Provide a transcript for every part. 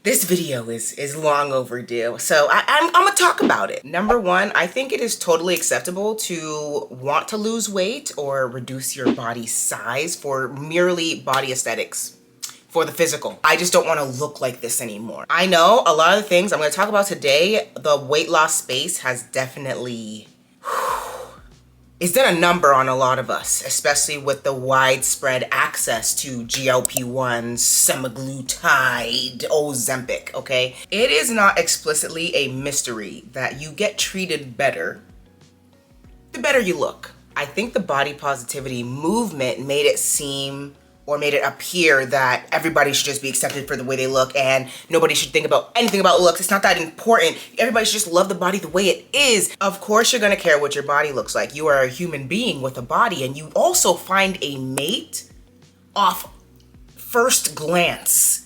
This video is long overdue, so I'm gonna talk about it. Number one, I think it is totally acceptable to want to lose weight or reduce your body size for merely body aesthetics, for the physical. I just don't want to look like this anymore. I know a lot of the things I'm gonna talk about today, the weight loss space has definitely it's done a number on a lot of us, especially with the widespread access to GLP-1s, semaglutide, Ozempic, okay? It is not explicitly a mystery that you get treated better the better you look. I think the body positivity movement made it seem or made it appear that everybody should just be accepted for the way they look and nobody should think about anything about looks. It's not that important. Everybody should just love the body the way it is. Of course you're gonna care what your body looks like. You are a human being with a body, and you also find a mate off first glance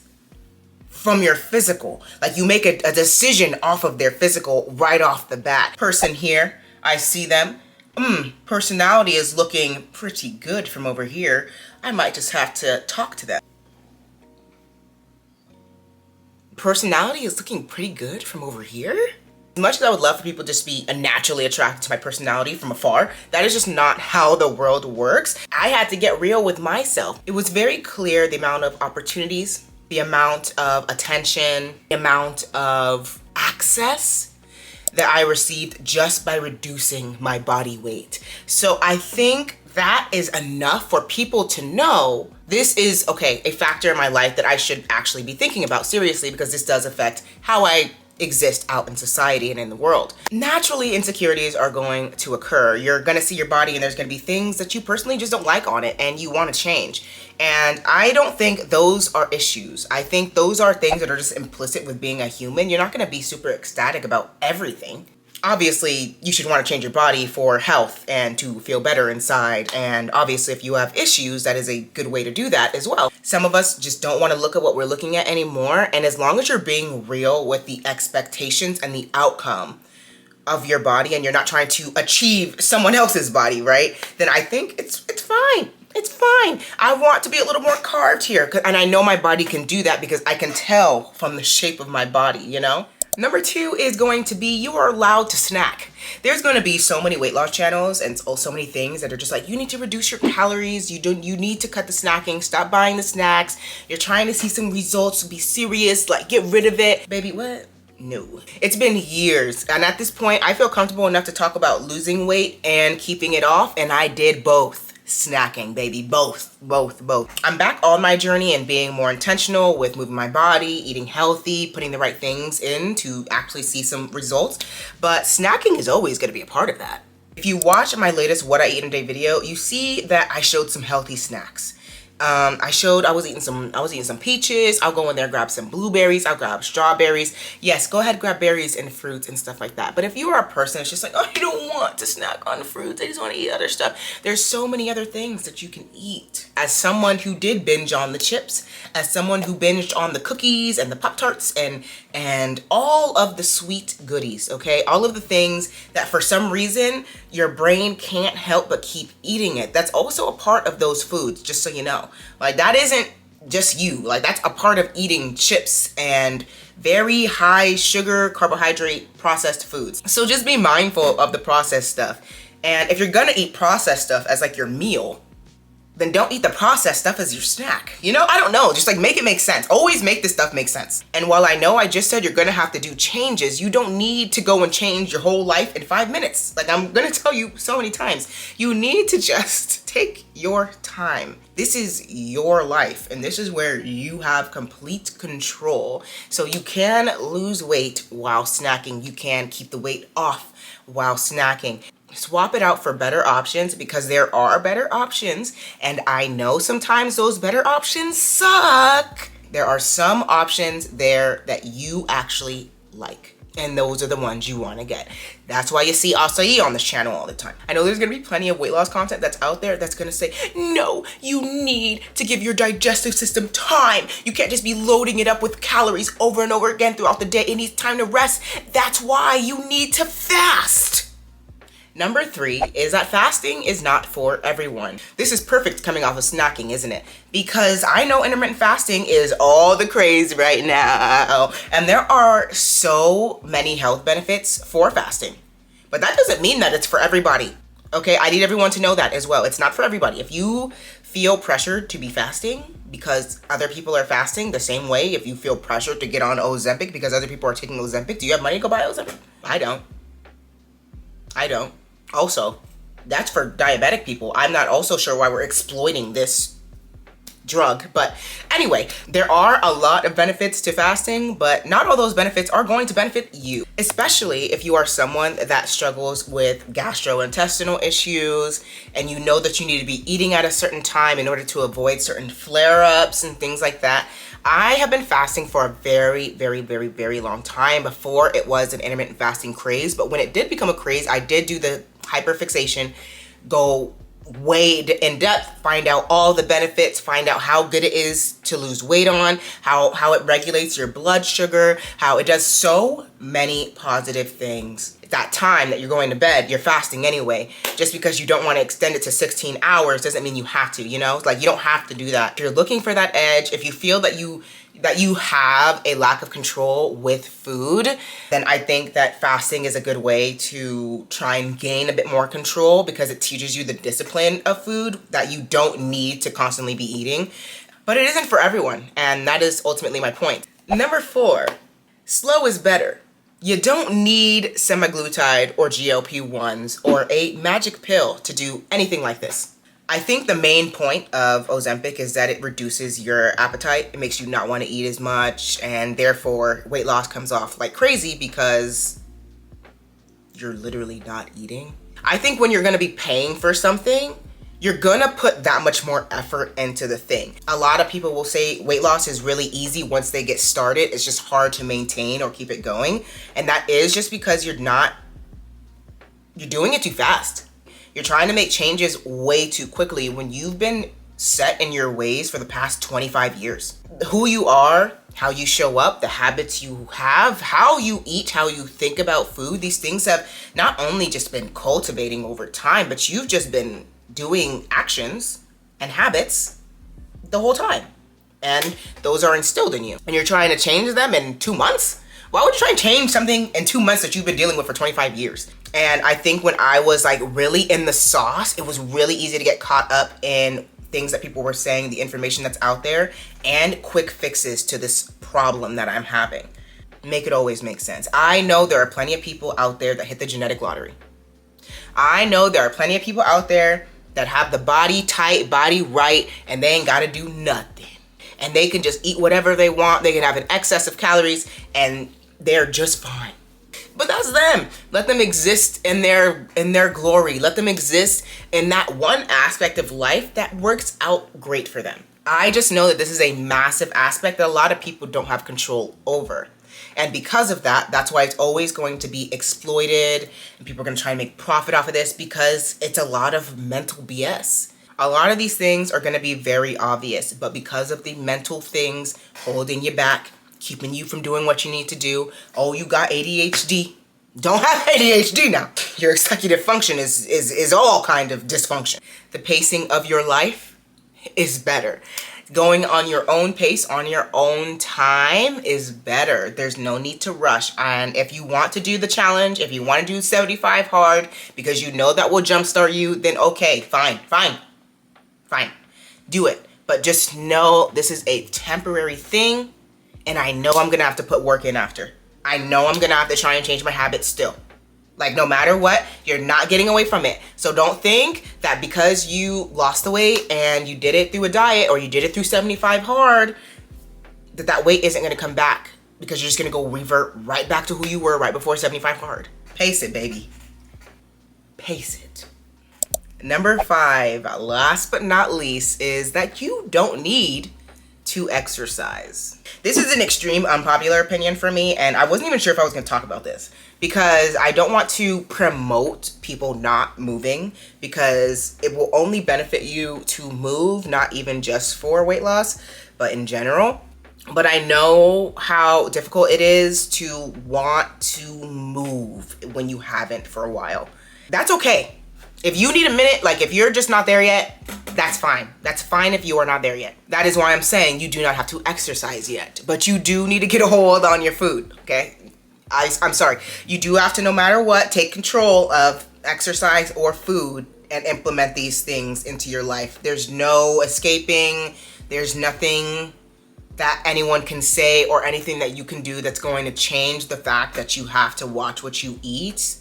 from your physical. Like you make a decision off of their physical right off the bat. Person here, I see them. Personality is looking pretty good from over here. I might just have to talk to them. Personality is looking pretty good from over here. As much as I would love for people to just be naturally attracted to my personality from afar, that is just not how the world works. I had to get real with myself. It was very clear the amount of opportunities, the amount of attention, the amount of access that I received just by reducing my body weight. So I think that is enough for people to know this is, okay, a factor in my life that I should actually be thinking about seriously, because this does affect how I exist out in society and in the world. Naturally, insecurities are going to occur. You're gonna see your body and there's gonna be things that you personally just don't like on it and you wanna change. And I don't think those are issues. I think those are things that are just implicit with being a human. You're not gonna be super ecstatic about everything. Obviously, you should want to change your body for health and to feel better inside. And obviously, if you have issues, that is a good way to do that as well. Some of us just don't want to look at what we're looking at anymore. And as long as you're being real with the expectations and the outcome of your body, and you're not trying to achieve someone else's body, right? Then I think it's fine. It's fine. I want to be a little more carved here. And I know my body can do that because I can tell from the shape of my body, you know? Number two is going to be, you are allowed to snack. There's going to be so many weight loss channels and so many things that are just like, you need to reduce your calories. You need to cut the snacking. Stop buying the snacks. You're trying to see some results. Be serious. Like, get rid of it. Baby, what? No. It's been years. And at this point, I feel comfortable enough to talk about losing weight and keeping it off. And I did both. Snacking, baby, both. I'm back on my journey and being more intentional with moving my body, eating healthy, putting the right things in to actually see some results. But snacking is always going to be a part of that. If you watch my latest What I Eat in a Day video, you see that I showed some healthy snacks. I was eating some peaches. I'll go in there, grab some blueberries. I'll grab strawberries. Yes, go ahead, grab berries and fruits and stuff like that. But if you are a person that's just like, oh, I don't want to snack on fruits, I just want to eat other stuff. There's so many other things that you can eat. As someone who did binge on the chips, as someone who binged on the cookies and the Pop-Tarts and all of the sweet goodies, okay? All of the things that for some reason your brain can't help but keep eating it. That's also a part of those foods, just so you know. Like, that isn't just you. Like, that's a part of eating chips and very high sugar, carbohydrate, processed foods. So just be mindful of the processed stuff. And if you're gonna eat processed stuff as like your meal, then don't eat the processed stuff as your snack. You know, I don't know, just like make it make sense. Always make this stuff make sense. And while I know I just said you're gonna have to do changes, you don't need to go and change your whole life in 5 minutes. Like I'm gonna tell you so many times, you need to just take your time. This is your life, and this is where you have complete control. So you can lose weight while snacking. You can keep the weight off while snacking. Swap it out for better options, because there are better options, and I know sometimes those better options suck. There are some options there that you actually like, and those are the ones you want to get. That's why you see acai on this channel all the time. I know there's gonna be plenty of weight loss content that's out there that's gonna say, no, you need to give your digestive system time. You can't just be loading it up with calories over and over again throughout the day. It needs time to rest. That's why you need to fast. Number 3 is that fasting is not for everyone. This is perfect coming off of snacking, isn't it? Because I know intermittent fasting is all the craze right now. And there are so many health benefits for fasting. But that doesn't mean that it's for everybody. Okay, I need everyone to know that as well. It's not for everybody. If you feel pressured to be fasting because other people are fasting the same way, if you feel pressured to get on Ozempic because other people are taking Ozempic, do you have money to go buy Ozempic? I don't. Also, that's for diabetic people. I'm not also sure why we're exploiting this drug. But anyway, there are a lot of benefits to fasting, but not all those benefits are going to benefit you, especially if you are someone that struggles with gastrointestinal issues and you know that you need to be eating at a certain time in order to avoid certain flare-ups and things like that. I have been fasting for a very, very, very, very long time before it was an intermittent fasting craze. But when it did become a craze, I did do the hyperfixation, go way in depth, find out all the benefits, find out how good it is to lose weight on, how it regulates your blood sugar, how it does so many positive things. That time that you're going to bed, you're fasting anyway. Just because you don't want to extend it to 16 hours doesn't mean you have to, you know? Like, you don't have to do that. If you're looking for that edge, if you feel that you have a lack of control with food, then I think that fasting is a good way to try and gain a bit more control because it teaches you the discipline of food that you don't need to constantly be eating. But it isn't for everyone, and that is ultimately my point. Number 4, slow is better. You don't need semaglutide or GLP-1s or a magic pill to do anything like this. I think the main point of Ozempic is that it reduces your appetite. It makes you not want to eat as much, and therefore weight loss comes off like crazy because you're literally not eating. I think when you're going to be paying for something, you're gonna put that much more effort into the thing. A lot of people will say weight loss is really easy once they get started. It's just hard to maintain or keep it going. And that is just because you're doing it too fast. You're trying to make changes way too quickly when you've been set in your ways for the past 25 years. Who you are, how you show up, the habits you have, how you eat, how you think about food, these things have not only just been cultivating over time, but you've just been doing actions and habits the whole time. And those are instilled in you. And you're trying to change them in 2 months? Why would you try and change something in 2 months that you've been dealing with for 25 years? And I think when I was like really in the sauce, it was really easy to get caught up in things that people were saying, the information that's out there, and quick fixes to this problem that I'm having. Make it always make sense. I know there are plenty of people out there that hit the genetic lottery. I know there are plenty of people out there that have the body tight, body right, and they ain't gotta do nothing. And they can just eat whatever they want. They can have an excess of calories and they're just fine. But that's them. Let them exist in their glory. Let them exist in that one aspect of life that works out great for them. I just know that this is a massive aspect that a lot of people don't have control over. And because of that, that's why it's always going to be exploited and people are going to try and make profit off of this because it's a lot of mental BS. A lot of these things are going to be very obvious, but because of the mental things holding you back, keeping you from doing what you need to do, oh, you got ADHD. Don't have ADHD now. Your executive function is all kind of dysfunction. The pacing of your life is better. Going on your own pace, on your own time is better. There's no need to rush. And if you want to do the challenge, if you want to do 75 hard because you know that will jumpstart you, then okay, fine. Do it. But just know this is a temporary thing, and I know I'm going to have to put work in after. I know I'm going to have to try and change my habits still. Like, no matter what, you're not getting away from it. So don't think that because you lost the weight and you did it through a diet or you did it through 75 hard, that weight isn't going to come back because you're just going to go revert right back to who you were right before 75 hard. Pace it, baby. Pace it. Number 5, last but not least, is that you don't need to exercise. This is an extreme unpopular opinion for me, and I wasn't even sure if I was going to talk about this because I don't want to promote people not moving because it will only benefit you to move, not even just for weight loss, but in general. But I know how difficult it is to want to move when you haven't for a while. That's okay. If you need a minute, like if you're just not there yet, that's fine. That's fine if you are not there yet. That is why I'm saying you do not have to exercise yet, but you do need to get a hold on your food, okay? I'm sorry. You do have to, no matter what, take control of exercise or food and implement these things into your life. There's no escaping. There's nothing that anyone can say or anything that you can do that's going to change the fact that you have to watch what you eat,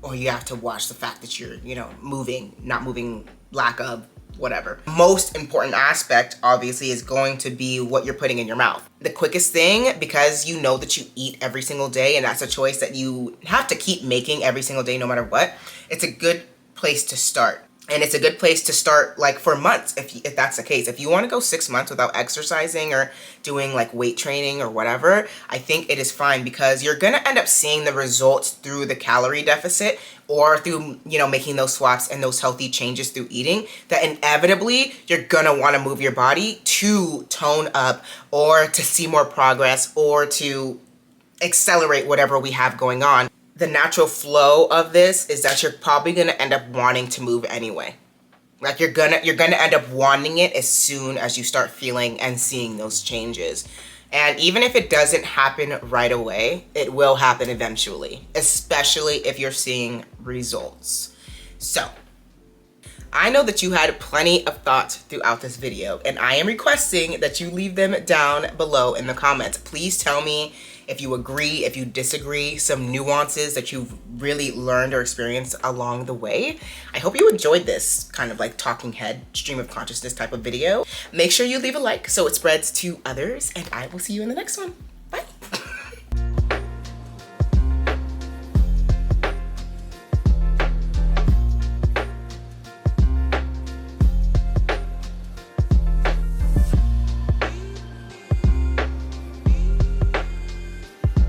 or you have to watch the fact that you're, you know, moving, not moving, lack of, whatever. Most important aspect, obviously, is going to be what you're putting in your mouth. The quickest thing, because you know that you eat every single day and that's a choice that you have to keep making every single day no matter what, it's a good place to start. And it's a good place to start, like, for months, if that's the case. If you want to go 6 months without exercising or doing like weight training or whatever, I think it is fine, because you're gonna end up seeing the results through the calorie deficit or through, you know, making those swaps and those healthy changes through eating, that inevitably you're gonna want to move your body to tone up or to see more progress or to accelerate whatever we have going on. The natural flow of this is that you're probably gonna end up wanting to move anyway. Like you're gonna end up wanting it as soon as you start feeling and seeing those changes. And even if it doesn't happen right away, it will happen eventually, especially if you're seeing results. So, I know that you had plenty of thoughts throughout this video, and I am requesting that you leave them down below in the comments. Please tell me if you agree, if you disagree, some nuances that you've really learned or experienced along the way. I hope you enjoyed this kind of like talking head, stream of consciousness type of video. Make sure you leave a like so it spreads to others, and I will see you in the next one.